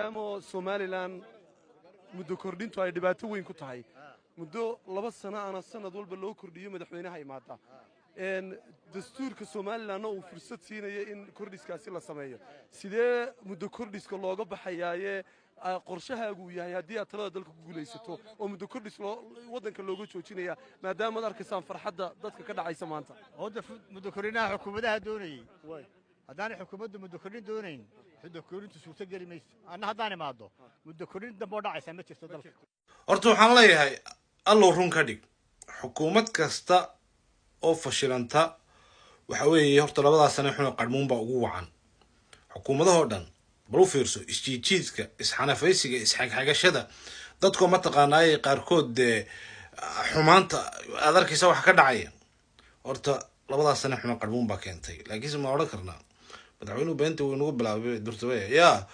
maadaama Somaliland muddo kordhintu ay dhibaato weyn ku tahay muddo 2 sano ana sanad walba loo kordhiyo madaxweynaha imaada dastuurka Somaliland uu fursad siinaya in kordhiskaasi la sameeyo sidee muddo kordhiska looga baxayaaye qorshahaagu yahay haddii aad talada dalka ku guulaysato oo muddo kordhis wadanka looga joojinaya maadaama aad arkaysaan farxadda dadka ka dhacaysa maanta muddo kordhinaha xukuumadaha doonayay haddaan xukuumaddu muddo kordhin doonayn muddo kordhintu suurto geli mayso anna haddaan imaado muddo kordhin dambe oo dhacaysa ma jirto dalka horta waxaan leeyahay allow run ka dhig xukuumad kasta oo fashilanta waxa weeye horta 2 sano xun qarmuun baa ugu wacan xukuumadaha oo dhan bal u fiirso isjiidka isxanafaysiga isxagxagashada dadku ma taqaanaay qaarkood xumaanta aad arkaysa wax ka dhacaya horta 2 sano xun qarmuun baa keentay laakiin ma oran karnaa madaxweynuhu beenta uu nagu bilaabay durtaba yaa